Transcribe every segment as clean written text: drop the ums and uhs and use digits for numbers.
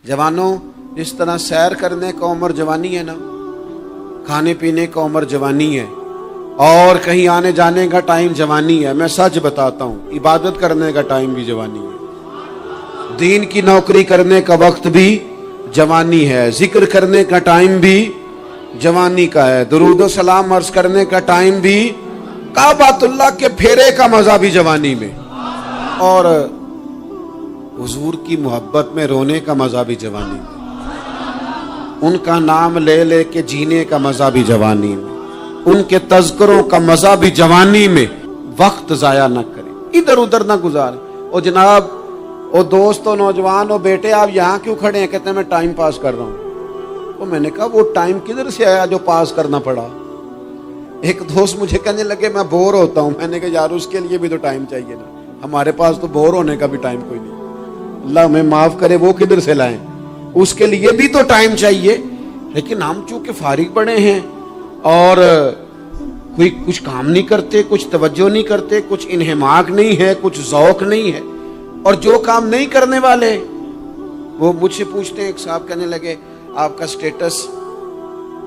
जवानों, जिस तरह सैर करने का उम्र जवानी है ना, खाने पीने का उम्र जवानी है, और कहीं आने जाने का टाइम जवानी है। मैं सच बताता हूँ, इबादत करने का टाइम भी जवानी है, दीन की नौकरी करने का वक्त भी जवानी है, जिक्र करने का टाइम भी जवानी का है, दुरूद व सलाम अर्ज करने का टाइम भी, काबातुल्लाह के फेरे का मजा भी जवानी में, और हुजूर की मोहब्बत में रोने का मजा भी जवानी में, उनका नाम ले ले के जीने का मजा भी जवानी में, उनके तज़किरों का मजा भी जवानी में। वक्त जाया ना करें, इधर उधर ना गुजारें। और जनाब, ओ दोस्त, ओ नौजवान, ओ बेटे, आप यहाँ क्यों खड़े हैं? कहते हैं मैं टाइम पास कर रहा हूँ। तो मैंने कहा वो टाइम किधर से आया जो पास करना पड़ा? एक दोस्त मुझे कहने लगे मैं बोर होता हूँ। मैंने कहा यार उसके लिए भी तो टाइम चाहिए ना, हमारे पास तो बोर होने का भी टाइम कोई नहीं। अल्लाह हमें माफ करे, वो किधर से लाएं? उसके लिए भी तो टाइम चाहिए। लेकिन हम चूंकि फारिग पड़े हैं और कोई कुछ काम नहीं करते, कुछ तवज्जो नहीं करते, कुछ इन्हिमाक नहीं है, कुछ ज़ौक नहीं है, और जो काम नहीं करने वाले वो मुझसे पूछते हैं। एक साहब कहने लगे आपका स्टेटस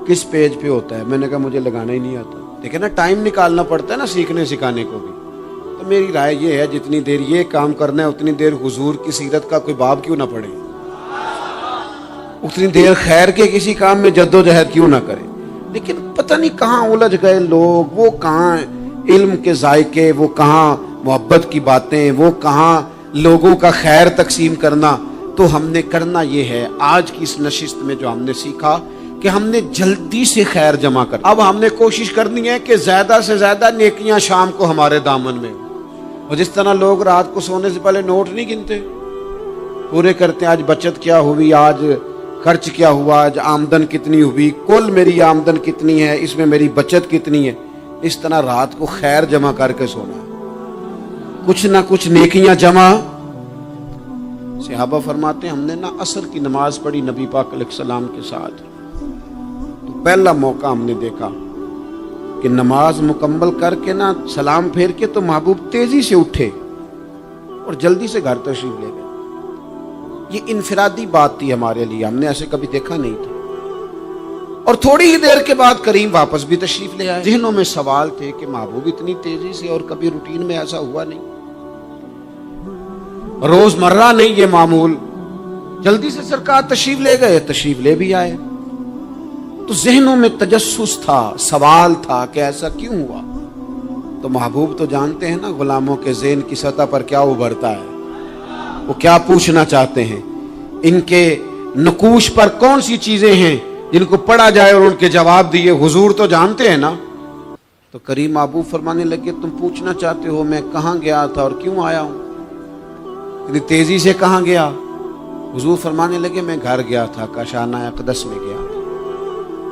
किस पेज पे होता है? मैंने कहा मुझे लगाना ही नहीं आता। देखिए ना, टाइम निकालना पड़ता है ना सीखने सिखाने को भी। तो मेरी राय ये है, जितनी देर ये काम करना है उतनी देर हुजूर की सीरत का कोई बाब क्यों ना पढ़े, उतनी देर खैर के किसी काम में जद्दोजहद क्यों ना करें। लेकिन पता नहीं कहाँ उलझ गए लोग, वो कहाँ इल्म के जायके, वो कहाँ मोहब्बत की बातें, वो कहाँ लोगों का खैर तकसीम करना। तो हमने करना ये है, आज की इस नशिस्त में जो हमने सीखा कि हमने जल्दी से खैर जमा कर, अब हमने कोशिश करनी है कि ज्यादा से ज्यादा नेकियां शाम को हमारे दामन में। और जिस तरह लोग रात को सोने से पहले नोट नहीं गिनते, पूरे करते, आज बचत क्या हुई, आज खर्च क्या हुआ, आज आमदन कितनी हुई, कुल मेरी आमदन कितनी है, इसमें मेरी बचत कितनी है। इस तरह रात को खैर जमा करके सोना, कुछ ना कुछ नेकियां जमा। सहाबा फरमाते हैं हमने ना असर की नमाज पढ़ी नबी पाक अलैहिस्सलाम के साथ, तो पहला मौका हमने देखा कि नमाज मुकम्मल करके ना सलाम फेर के तो महबूब तेजी से उठे और जल्दी से घर तशरीफ ले गए। ये इनफिरादी बात थी हमारे लिए, हमने ऐसे कभी देखा नहीं था। और थोड़ी ही देर के बाद करीम वापस भी तशरीफ ले आए। ज़हनों में सवाल थे कि महबूब इतनी तेजी से, और कभी रूटीन में ऐसा हुआ नहीं, रोजमर्रा नहीं ये मामूल। जल्दी से सरकार तशरीफ ले गए, तशरीफ ले भी आए। तो ज़हनों में तजस्सुस था, सवाल था कि ऐसा क्यों हुआ। तो महबूब तो जानते हैं ना गुलामों के ज़हन की सतह पर क्या उभरता है, वो क्या पूछना चाहते हैं, इनके नकूश पर कौन सी चीजें हैं जिनको पढ़ा जाए और उनके जवाब दिए। हुजूर तो जानते हैं ना। तो करीम महबूब फरमाने लगे तुम पूछना चाहते हो मैं कहाँ गया था और क्यों आया हूं, इतनी तेजी से कहाँ गया? हुजूर फरमाने लगे मैं घर गया था, काशाना अक़दस में गया था,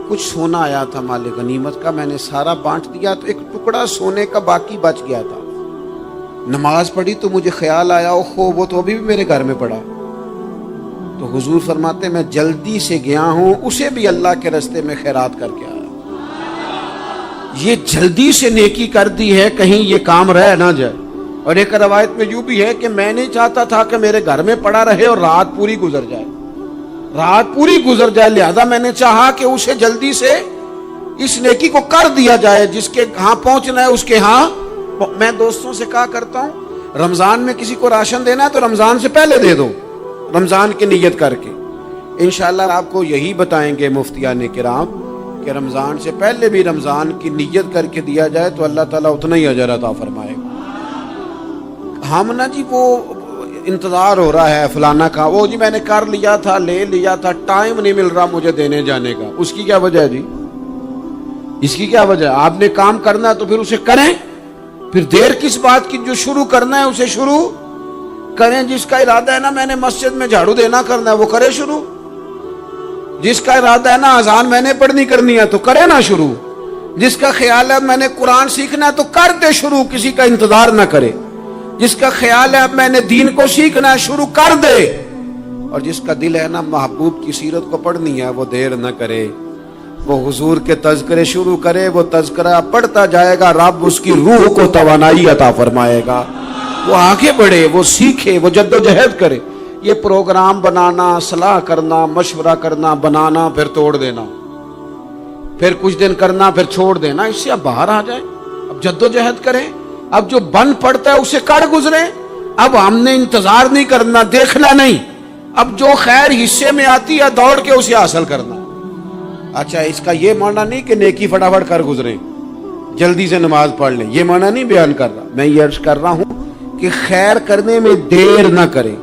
कुछ सोना आया था माले गनीमत का, मैंने सारा बांट दिया, तो एक टुकड़ा सोने का बाकी बच गया था। नमाज पढ़ी तो मुझे ख्याल आया ओहो वो तो अभी भी मेरे घर में पड़ा। तो हुजूर फरमाते मैं जल्दी से गया हूं, उसे भी अल्लाह के रास्ते में खैरात करके आया। ये जल्दी से नेकी कर दी है, कहीं ये काम रह ना जाए। और एक रवायत में यूं भी है कि मैं नहीं चाहता था कि मेरे घर में पड़ा रहे और रात पूरी गुजर जाए, रात पूरी गुजर जाए, लिहाजा मैंने चाहा कि उसे जल्दी से इस नेकी को कर दिया जाए, जिसके यहाँ पहुंचना है उसके यहाँ। मैं दोस्तों से कहा करता हूँ रमजान में किसी को राशन देना है तो रमजान से पहले दे दो, रमजान की नियत करके। इंशाअल्लाह आपको यही बताएंगे मुफ्तियाने किराम कि रमजान से पहले भी रमजान की नियत करके दिया जाए तो अल्लाह ताला उतना ही अजर अता फरमाएगा। हम ना जी वो इंतजार हो रहा है फलाना का, वो जी मैंने कर लिया था, ले लिया था, टाइम नहीं मिल रहा मुझे देने जाने का। उसकी क्या वजह है जी? इसकी क्या वजह है? आपने काम करना है तो फिर उसे करें, फिर देर किस बात की? जो शुरू करना है उसे शुरू करें। जिसका इरादा है ना मैंने मस्जिद में झाड़ू देना करना है वो करे शुरू, जिसका इरादा है ना अजान मैंने पढ़नी करनी है तो करे ना शुरू, जिसका ख्याल है मैंने कुरान सीखना है तो कर दे शुरू, किसी का इंतजार ना करे, जिसका ख्याल है अब मैंने दीन को सीखना है शुरू कर दे, और जिसका दिल है ना महबूब की सीरत को पढ़नी है वो देर न करे, वो हुजूर के तज़किरे शुरू करे, वो तज़किरा पढ़ता जाएगा, रब उसकी रूह को तवानाई अता फरमाएगा, वो आगे बढ़े, वो सीखे, वो जद्दोजहद करे। یہ پروگرام بنانا، صلاح کرنا، مشورہ کرنا، بنانا پھر توڑ دینا، پھر کچھ دن کرنا پھر چھوڑ دینا، اس سے اب باہر آ جائیں، اب جدوجہد کریں، اب جو بن پڑتا ہے اسے کر گزریں۔ اب ہم نے انتظار نہیں کرنا، دیکھنا نہیں، اب جو خیر حصے میں آتی ہے دوڑ کے اسے حاصل کرنا۔ اچھا، اس کا یہ معنی نہیں کہ نیکی فٹافٹ کر گزریں، جلدی سے نماز پڑھ لیں، یہ معنی نہیں بیان کر رہا۔ میں یہ عرض کر رہا ہوں کہ خیر کرنے میں دیر نہ کریں،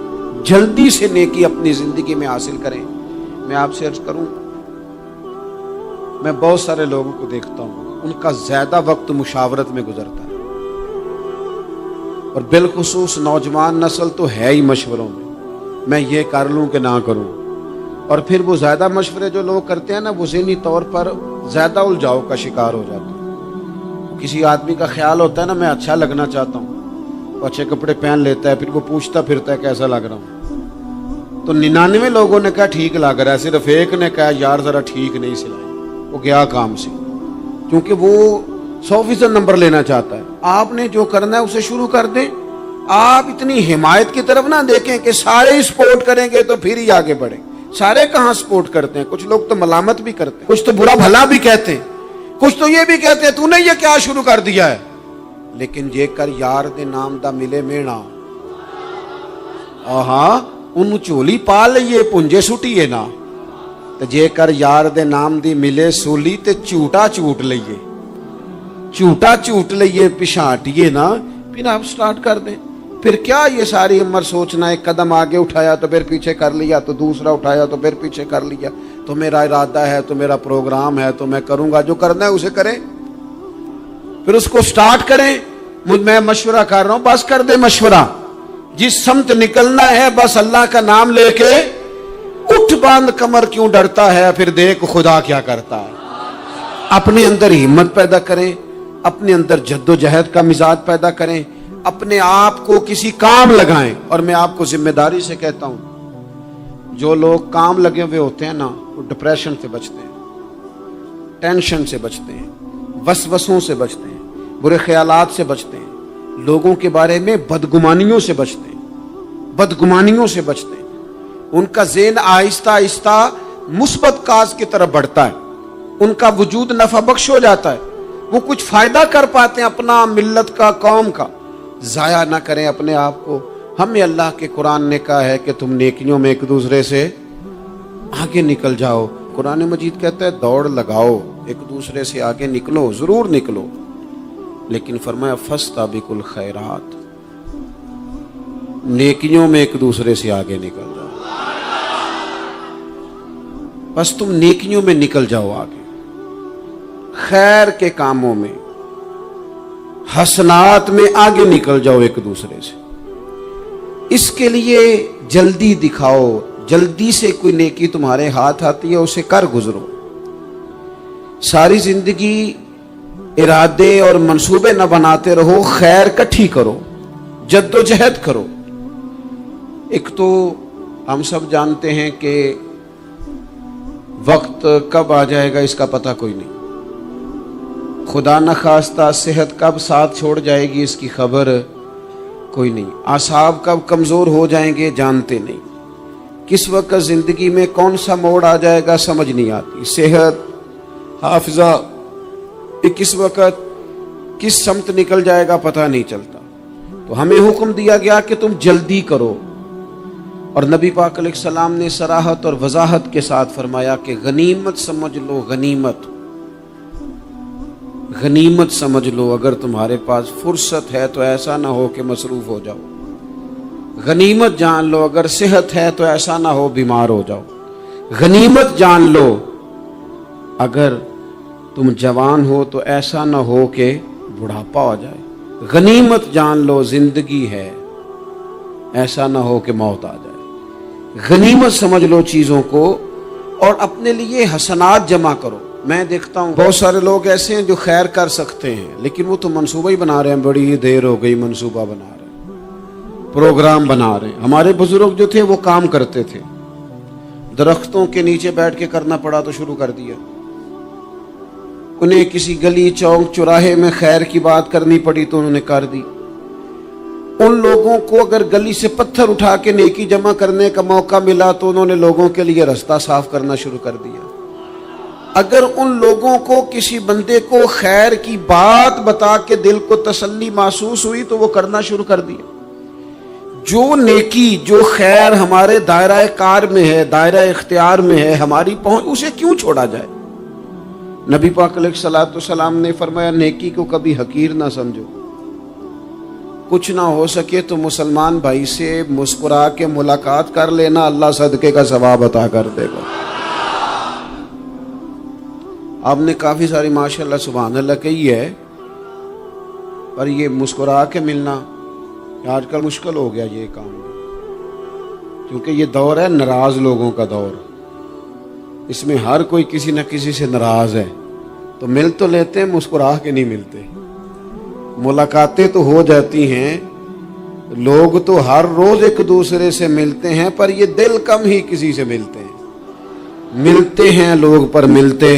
جلدی سے نیکی اپنی زندگی میں حاصل کریں۔ میں آپ سے عرض کروں، میں بہت سارے لوگوں کو دیکھتا ہوں، ان کا زیادہ وقت مشاورت میں گزرتا ہے، اور بالخصوص نوجوان نسل تو ہے ہی مشوروں میں یہ کر لوں کہ نہ کروں، اور پھر وہ زیادہ مشورے جو لوگ کرتے ہیں نا، وہ ذہنی طور پر زیادہ الجھاؤ کا شکار ہو جاتے ہیں۔ کسی آدمی کا خیال ہوتا ہے نا، میں اچھا لگنا چاہتا ہوں، وہ اچھے کپڑے پہن لیتا ہے، پھر وہ پوچھتا پھرتا ہے کیسا لگ رہا ہوں، تو 99 لوگوں نے کہا ٹھیک لگ رہا ہے، صرف ایک نے کہا یار ذرا ٹھیک نہیں سلائی، وہ گیا کام سے، کیونکہ وہ 100% نمبر لینا چاہتا ہے۔ آپ نے جو کرنا ہے اسے شروع کر دیں، آپ اتنی حمایت کی طرف نہ دیکھیں کہ سارے سپورٹ کریں گے تو پھر ہی آگے بڑھیں۔ سارے کہاں سپورٹ کرتے ہیں، کچھ لوگ تو ملامت بھی کرتے ہیں، کچھ تو برا بھلا بھی کہتے ہیں، کچھ تو یہ بھی کہتے ہیں تو نے یہ کیا شروع کر دیا ہے۔ لیکن جے کر یار دے نام دا ملے مینا، آہاں انہوں چولی پا لئیے پنجے سٹیے نا، تو جے کر یار دے نام دی ملے سولی تے چوٹا چوٹ لئیے پشانٹیے نا، پھر آپ سٹارٹ کر دیں۔ پھر کیا یہ ساری عمر سوچنا، ایک قدم آگے اٹھایا تو پھر پیچھے کر لیا، تو دوسرا اٹھایا تو پھر پیچھے کر لیا، تو میرا ارادہ ہے، تو میرا پروگرام ہے، تو میں کروں گا، جو کرنا ہے اسے کریں، پھر اس کو سٹارٹ کریں۔ میں مشورہ کر رہا ہوں، بس کر دیں مشورہ، جس سمت نکلنا ہے بس اللہ کا نام لے کے اٹھ باندھ کمر، کیوں ڈرتا ہے، پھر دیکھ خدا کیا کرتا ہے۔ اپنے اندر ہمت پیدا کریں، اپنے اندر جد و جہد کا مزاج پیدا کریں، اپنے آپ کو کسی کام لگائیں۔ اور میں آپ کو ذمہ داری سے کہتا ہوں، جو لوگ کام لگے ہوئے ہوتے ہیں نا، وہ ڈپریشن سے بچتے ہیں، ٹینشن سے بچتے ہیں، وسوسوں سے بچتے ہیں، برے خیالات سے بچتے ہیں، لوگوں کے بارے میں بدگمانیوں سے بچتے ہیں، ان کا ذہن آہستہ آہستہ مثبت کاز کی طرف بڑھتا ہے، ان کا وجود نفع بخش ہو جاتا ہے، وہ کچھ فائدہ کر پاتے ہیں اپنا، ملت کا، قوم کا۔ ضائع نہ کریں اپنے آپ کو۔ ہمیں اللہ کے قرآن نے کہا ہے کہ تم نیکیوں میں ایک دوسرے سے آگے نکل جاؤ۔ قرآن مجید کہتا ہے دوڑ لگاؤ، ایک دوسرے سے آگے نکلو، ضرور نکلو، لیکن فرمایا فاستبقوا الخیرات، نیکیوں میں ایک دوسرے سے آگے نکل جاؤ۔ بس تم نیکیوں میں نکل جاؤ آگے، خیر کے کاموں میں، حسنات میں آگے نکل جاؤ ایک دوسرے سے۔ اس کے لیے جلدی دکھاؤ، جلدی سے کوئی نیکی تمہارے ہاتھ آتی ہے اسے کر گزرو۔ ساری زندگی ارادے اور منصوبے نہ بناتے رہو، خیر کٹھی کرو، جد و جہد کرو۔ ایک تو ہم سب جانتے ہیں کہ وقت کب آ جائے گا اس کا پتہ کوئی نہیں، خدا نہ خواستہ صحت کب ساتھ چھوڑ جائے گی اس کی خبر کوئی نہیں، اعصاب کب کمزور ہو جائیں گے جانتے نہیں، کس وقت زندگی میں کون سا موڑ آ جائے گا سمجھ نہیں آتی، صحت، حافظہ کس وقت کس سمت نکل جائے گا پتہ نہیں چلتا۔ تو ہمیں حکم دیا گیا کہ تم جلدی کرو، اور نبی پاک علیہ السلام نے صراحت اور وضاحت کے ساتھ فرمایا کہ غنیمت سمجھ لو، غنیمت سمجھ لو، اگر تمہارے پاس فرصت ہے تو ایسا نہ ہو کہ مصروف ہو جاؤ، غنیمت جان لو، اگر صحت ہے تو ایسا نہ ہو بیمار ہو جاؤ، غنیمت جان لو اگر تم جوان ہو تو ایسا نہ ہو کہ بڑھاپا ہو جائے، غنیمت جان لو زندگی ہے، ایسا نہ ہو کہ موت آ جائے۔ غنیمت سمجھ لو چیزوں کو، اور اپنے لیے حسنات جمع کرو۔ میں دیکھتا ہوں بہت سارے لوگ ایسے ہیں جو خیر کر سکتے ہیں، لیکن وہ تو منصوبہ ہی بنا رہے ہیں، بڑی دیر ہو گئی منصوبہ بنا رہے ہیں، پروگرام بنا رہے ہیں۔ ہمارے بزرگ جو تھے وہ کام کرتے تھے، درختوں کے نیچے بیٹھ کے کرنا پڑا تو شروع کر دیا، انہیں کسی گلی چوک چوراہے میں خیر کی بات کرنی پڑی تو انہوں نے کر دی، उन लोगों को अगर गली से पत्थर उठा के नेकी जमा करने का मौका मिला तो उन्होंने लोगों के लिए रास्ता साफ करना शुरू कर दिया। अगर उन लोगों को किसी बंदे को खैर की बात बता के दिल को तसल्ली महसूस हुई तो वो करना शुरू कर दिया। जो नेकी, जो खैर हमारे दायरा कार में है, दायरा इख्तियार में है, हमारी पहुंच, उसे क्यों छोड़ा जाए। नबी पाक अलैहिस्सलाम ने फरमाया, नेकी को कभी हकीर ना समझो। कुछ ना हो सके तो मुसलमान भाई से मुस्कुरा के मुलाकात कर लेना, अल्लाह सदके का सवाब अता कर देगा। आपने काफी सारी माशाअल्लाह सुभान अल्लाह कही है, पर ये मुस्कुरा के मिलना आजकल मुश्किल हो गया ये काम, क्योंकि ये दौर है नाराज लोगों का दौर। इसमें हर कोई किसी न किसी से नाराज है, तो मिल तो लेते हैं, मुस्कुरा के नहीं मिलते। मुलाकातें तो हो जाती हैं, लोग तो हर रोज एक दूसरे से मिलते हैं, पर ये दिल कम ही किसी से मिलते हैं। मिलते हैं लोग पर मिलते।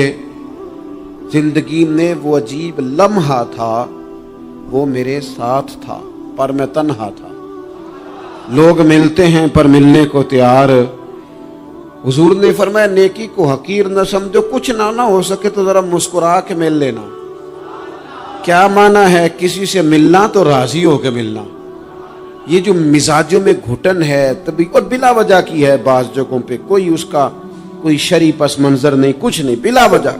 जिंदगी में वो अजीब लम्हा था, वो मेरे साथ था पर मैं तन्हा था। लोग मिलते हैं पर मिलने को तैयार। हुजूर ने फरमाया, नेकी को हकीर न समझो, कुछ ना हो सके तो जरा मुस्कुरा के मिल लेना। क्या माना है, किसी से मिलना तो राजी होकर मिलना। ये जो मिजाजों में घुटन है तभी, और बिला वजह की है बाज जगहों पे, कोई उसका कोई शरी पस मंजर नहीं, कुछ नहीं, बिला वजह।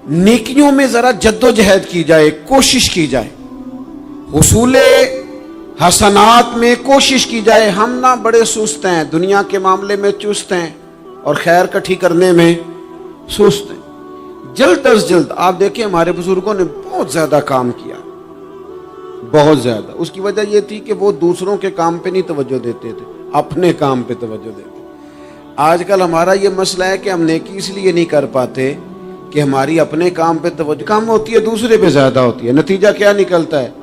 नेकियों में जरा जद्दोजहद की जाए, कोशिश की जाए, हुसूले हसनात में कोशिश की जाए। हम ना बड़े सुस्त हैं, दुनिया के मामले में चुस्त हैं और खैर इकट्ठी करने में सुस्त हैं। जल्द अज जल्द आप देखिए, हमारे बुजुर्गों ने बहुत ज्यादा काम किया, बहुत ज्यादा। उसकी वजह यह थी कि वो दूसरों के काम पे नहीं तवज्जो देते थे, अपने काम पे तवज्जो देते। आजकल हमारा ये मसला है कि हम नेकी इसलिए नहीं कर पाते कि हमारी अपने काम पे तवज्जो कम होती है, दूसरे पे ज्यादा होती है। नतीजा क्या निकलता है,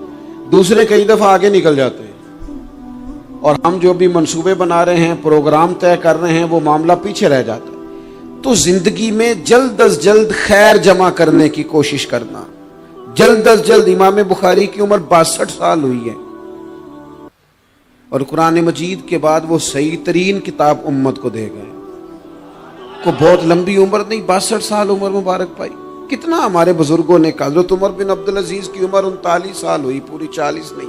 दूसरे कई दफा आगे निकल जाते हैं और हम जो भी मंसूबे बना रहे हैं, प्रोग्राम तय कर रहे हैं, वो मामला पीछे रह जाता है। तो जिंदगी में जल्द अज जल्द खैर जमा करने की कोशिश करना, जल्द अज जल्द। इमाम बुखारी की उम्र 62 साल हुई है और कुरान मजीद के बाद वो सही तरीन किताब उम्मत को दे गए। को बहुत लंबी उम्र नहीं, 62 साल उम्र मुबारक पाई। कितना हमारे बुजुर्गों ने, हज़रत उमर बिन अब्दुल अजीज की उम्र 39 साल हुई, पूरी 40 नहीं।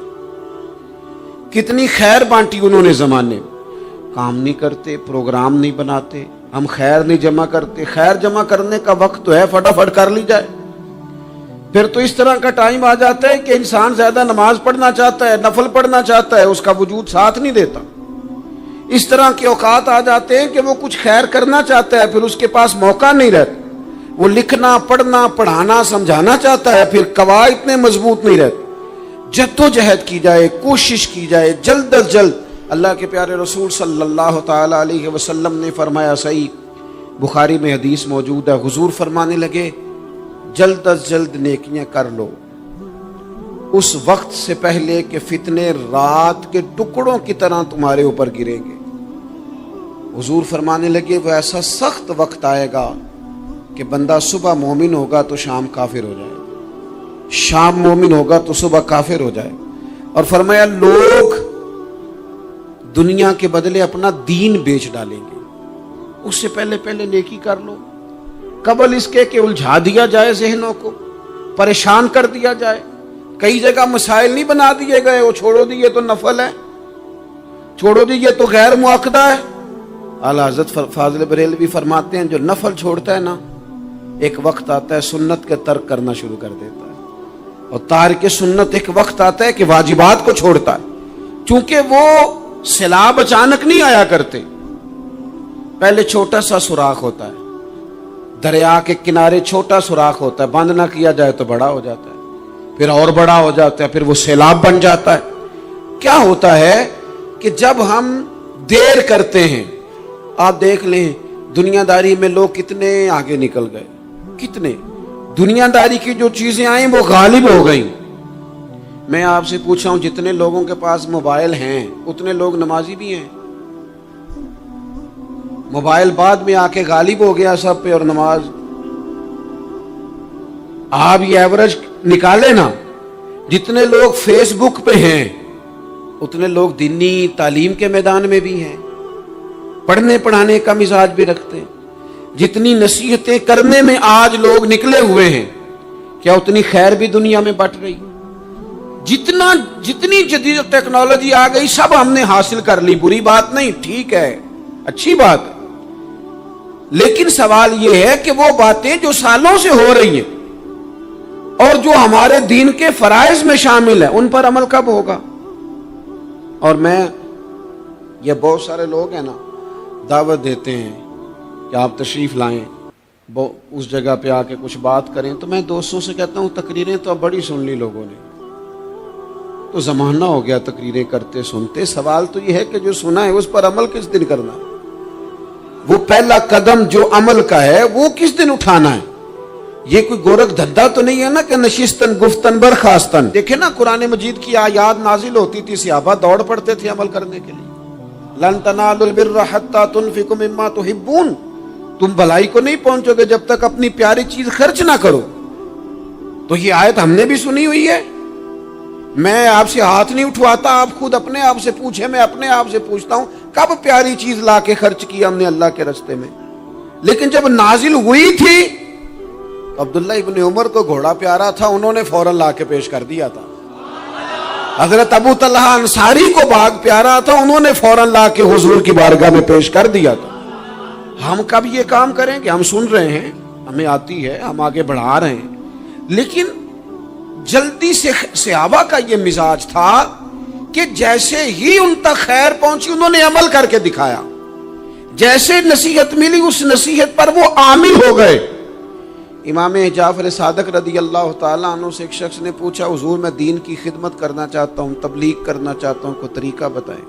कितनी खैर बांटी उन्होंने जमाने में। काम नहीं करते, प्रोग्राम नहीं बनाते, हम खैर नहीं जमा करते। खैर जमा करने का वक्त तो है, फटाफट कर ली जाए। फिर तो इस तरह का टाइम आ जाता है कि इंसान ज्यादा नमाज पढ़ना चाहता है, नफल पढ़ना चाहता है, उसका वजूद साथ नहीं देता। इस तरह के औकात आ जाते हैं कि वो कुछ खैर करना चाहता है, फिर उसके पास मौका नहीं रहता। वो लिखना, पढ़ना, पढ़ाना, समझाना चाहता है, फिर कवायद इतने मजबूत नहीं रहते। जद्दोजहद की जाए, कोशिश की जाए, जल्द अज जल्द। अल्लाह के प्यारे रसूल सल्लल्लाहु ताला अलैहि वसल्लम ने फरमाया, सही बुखारी में हदीस मौजूद है, हुजूर फरमाने लगे, जल्द अज जल्द नेकियां कर लो उस वक्त से पहले कि फितने रात के टुकड़ों की तरह तुम्हारे ऊपर गिरेंगे। हुजूर फरमाने लगे, वो ऐसा सख्त वक्त आएगा कि बंदा सुबह मोमिन होगा तो शाम काफिर हो जाएगा, शाम मोमिन होगा तो सुबह काफिर हो जाएगा। और फरमाया, लोग दुनिया के बदले अपना दीन बेच डालेंगे। उससे पहले पहले नेकी कर लो, कबल इसके कि उलझा दिया जाए, जहनों को परेशान कर दिया जाए। कई जगह मसाइल नहीं बना दिए गए, वो छोड़ो दी ये तो नफल है, छोड़ो दी ये तो गैर मुअक्कदा है। आला हज़रत फाज़िल बरेलवी फरमाते हैं, जो नफल छोड़ता है ना, एक वक्त आता है सुन्नत के तर्क करना शुरू कर देता है, और तारिक सुन्नत एक वक्त आता है कि वाजिबात को छोड़ता है। चूंकि वो सैलाब अचानक नहीं आया करते, पहले छोटा सा सुराख होता है, दरिया के किनारे छोटा सुराख होता है, बंद ना किया जाए तो बड़ा हो जाता है, फिर और बड़ा हो जाता है, फिर वो सैलाब बन जाता है। क्या होता है कि जब हम देर करते हैं, आप देख लें दुनियादारी में लोग कितने आगे निकल गए, कितने दुनियादारी की जो चीजें आई वो गालिब हो गई। मैं आपसे पूछा हूं, जितने लोगों के पास मोबाइल हैं उतने लोग नमाजी भी हैं? मोबाइल बाद में आके गालिब हो गया सब पे, और नमाज, आप ये एवरेज निकाले ना, جتنے لوگ فیس بک پہ ہیں اتنے لوگ دینی تعلیم کے میدان میں بھی ہیں، پڑھنے پڑھانے کا مزاج بھی رکھتے ہیں۔ جتنی نصیحتیں کرنے میں آج لوگ نکلے ہوئے ہیں، کیا اتنی خیر بھی دنیا میں بٹ رہی؟ جتنی جدید ٹیکنالوجی آ گئی سب ہم نے حاصل کر لی، بری بات نہیں، ٹھیک ہے، اچھی بات ہے، لیکن سوال یہ ہے کہ وہ باتیں جو سالوں سے ہو رہی ہیں اور جو ہمارے دین کے فرائض میں شامل ہیں ان پر عمل کب ہوگا؟ اور یہ بہت سارے لوگ ہیں نا دعوت دیتے ہیں کہ آپ تشریف لائیں، اس جگہ پہ آ کے کچھ بات کریں، تو میں دوستوں سے کہتا ہوں تقریریں تو اب بڑی سن لی لوگوں نے، تو زمانہ ہو گیا تقریریں کرتے سنتے، سوال تو یہ ہے کہ جو سنا ہے اس پر عمل کس دن کرنا ہے؟ وہ پہلا قدم جو عمل کا ہے وہ کس دن اٹھانا ہے؟ یہ کوئی گورکھ دھندا تو نہیں ہے نا کہ نشستن گفتن برخاستن۔ دیکھیں نا قرآن مجید کی آیات نازل ہوتی تھی، صحابہ دوڑ پڑتے تھے عمل کرنے کے لیے۔ لن تنالوا البر حتى تنفقوا مما تحبون، تم بھلائی کو نہیں پہنچو گے جب تک اپنی پیاری چیز خرچ نہ کرو۔ تو یہ آیت ہم نے بھی سنی ہوئی ہے، میں آپ سے ہاتھ نہیں اٹھواتا، آپ خود اپنے آپ سے پوچھیں، میں اپنے آپ سے پوچھتا ہوں کب پیاری چیز لا کے خرچ کیا ہم نے اللہ کے راستے میں؟ لیکن جب نازل ہوئی تھی عبداللہ ابن عمر کو گھوڑا پیارا تھا، انہوں نے فوراً لا کے پیش کر دیا تھا۔ حضرت ابو طلحہ انصاری کو باغ پیارا تھا، انہوں نے فوراً لا کے حضور کی بارگاہ میں پیش کر دیا تھا۔ ہم کب یہ کام کریں کہ ہم سن رہے ہیں، ہمیں آتی ہے، ہم آگے بڑھا رہے ہیں، لیکن جلدی سے صحابہ کا یہ مزاج تھا کہ جیسے ہی ان تک خیر پہنچی انہوں نے عمل کر کے دکھایا، جیسے نصیحت ملی اس نصیحت پر وہ عامل ہو گئے۔ امام جعفر صادق رضی اللہ تعالیٰ عنہ سے ایک شخص نے پوچھا، حضور میں دین کی خدمت کرنا چاہتا ہوں، تبلیغ کرنا چاہتا ہوں، کوئی طریقہ بتائیں۔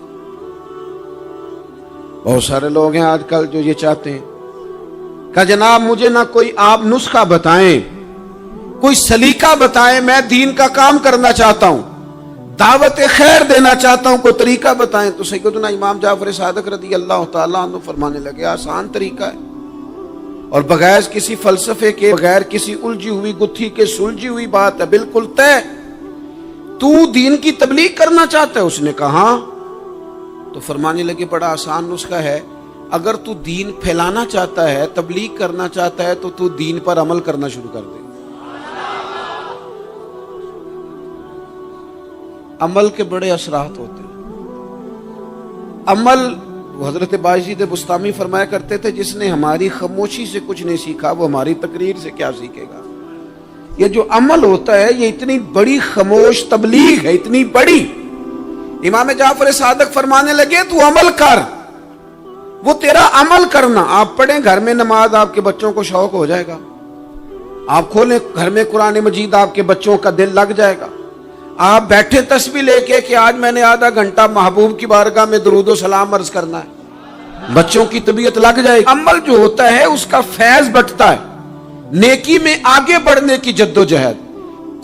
بہت سارے لوگ ہیں آج کل جو یہ چاہتے ہیں کہ جناب مجھے نہ کوئی آپ نسخہ بتائیں، کوئی سلیقہ بتائیں، میں دین کا کام کرنا چاہتا ہوں، دعوت خیر دینا چاہتا ہوں، کوئی طریقہ بتائیں۔ تو سیدنا امام جعفر صادق رضی اللہ تعالیٰ عنہ فرمانے لگے، آسان طریقہ ہے، اور بغیر کسی فلسفے کے، بغیر کسی الجھی ہوئی گتھی کے سلجھی ہوئی بات ہے، بالکل طے۔ تو دین کی تبلیغ کرنا چاہتا ہے؟ اس نے کہا، تو فرمانے لگے بڑا آسان نسخہ ہے، اگر تو دین پھیلانا چاہتا ہے، تبلیغ کرنا چاہتا ہے، تو دین پر عمل کرنا شروع کر دے۔ عمل کے بڑے اثرات ہوتے ہیں۔ عمل، حضرت باجید بستامی فرمایا کرتے تھے، جس نے ہماری خاموشی سے کچھ نہیں سیکھا وہ ہماری تقریر سے کیا سیکھے گا۔ یہ جو عمل ہوتا ہے یہ اتنی بڑی خاموش تبلیغ ہے، اتنی بڑی۔ امام جعفر صادق فرمانے لگے تو عمل کر، وہ تیرا عمل کرنا، آپ پڑھیں گھر میں نماز، آپ کے بچوں کو شوق ہو جائے گا، آپ کھولیں گھر میں قرآن مجید، آپ کے بچوں کا دل لگ جائے گا۔ آپ بیٹھے تسبیح لے کے کہ آج میں نے آدھا گھنٹہ محبوب کی بارگاہ میں درود و سلام عرض کرنا ہے، بچوں کی طبیعت لگ جائے گی۔ عمل جو ہوتا ہے اس کا فیض بٹتا ہے، نیکی میں آگے بڑھنے کی جدوجہد،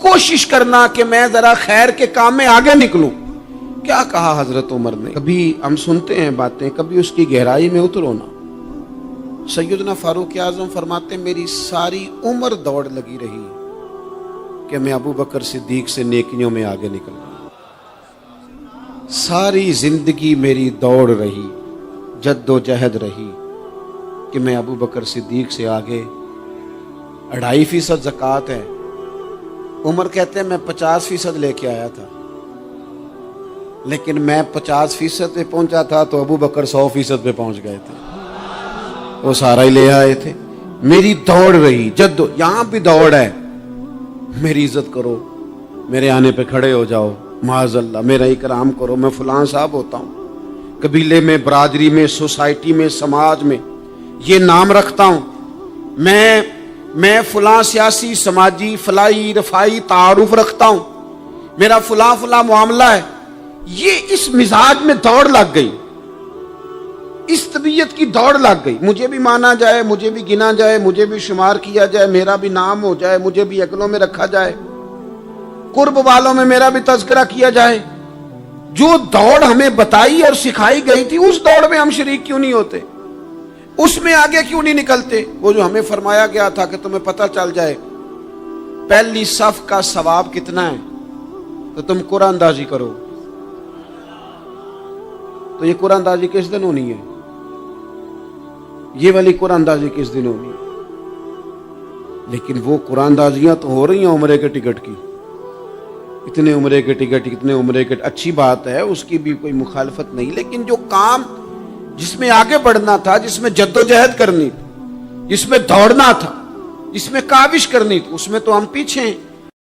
کوشش کرنا کہ میں ذرا خیر کے کام میں آگے نکلوں۔ کیا کہا حضرت عمر نے؟ کبھی ہم سنتے ہیں باتیں، کبھی اس کی گہرائی میں اترو نا۔ سیدنا فاروق اعظم فرماتے میری ساری عمر دوڑ لگی رہی کہ میں ابو بکر صدیق سے نیکیوں میں آگے نکل گیا، ساری زندگی میری دوڑ رہی، جد و جہد رہی کہ میں ابو بکر صدیق سے آگے۔ 2.5% زکوٰۃ ہے، عمر کہتے ہیں میں 50% لے کے آیا تھا، لیکن میں 50% پہ پہنچا تھا تو ابو بکر 100% پہ پہنچ گئے تھے، وہ سارا ہی لے آئے تھے۔ میری دوڑ رہی، یہاں بھی دوڑ ہے، میری عزت کرو، میرے آنے پہ کھڑے ہو جاؤ، معاذ اللہ میرا اکرام کرو، میں فلاں صاحب ہوتا ہوں، قبیلے میں، برادری میں، سوسائٹی میں، سماج میں یہ نام رکھتا ہوں، میں فلاں سیاسی، سماجی، فلاحی، رفائی تعارف رکھتا ہوں، میرا فلاں معاملہ ہے۔ یہ اس مزاج میں دوڑ لگ گئی، اس طبیعت کی دوڑ لگ گئی، مجھے بھی مانا جائے، مجھے بھی گنا جائے، مجھے بھی شمار کیا جائے، میرا بھی نام ہو جائے، مجھے بھی اگلوں میں رکھا جائے، قرب والوں میں میرا بھی تذکرہ کیا جائے۔ جو دوڑ ہمیں بتائی اور سکھائی گئی تھی اس دوڑ میں ہم شریک کیوں نہیں ہوتے، اس میں آگے کیوں نہیں نکلتے؟ وہ جو ہمیں فرمایا گیا تھا کہ تمہیں پتہ چل جائے پہلی صف کا ثواب کتنا ہے، تو تم قرآن اندازی کرو. تو یہ قرآن اندازی کس دن ہونی ہے؟ یہ والی قرآن اندازی کس دن ہونی ہے؟ لیکن وہ قرآن اندازیاں تو ہو رہی ہیں عمرے کے ٹکٹ کی. اتنے عمرے کے ٹکٹ، اتنے عمرے کے، اچھی بات ہے، اس کی بھی کوئی مخالفت نہیں، لیکن جو کام جس میں آگے بڑھنا تھا، جس میں جدوجہد کرنی تھی، جس میں دوڑنا تھا، جس میں کاوش کرنی تھی، اس میں تو ہم پیچھے ہیں.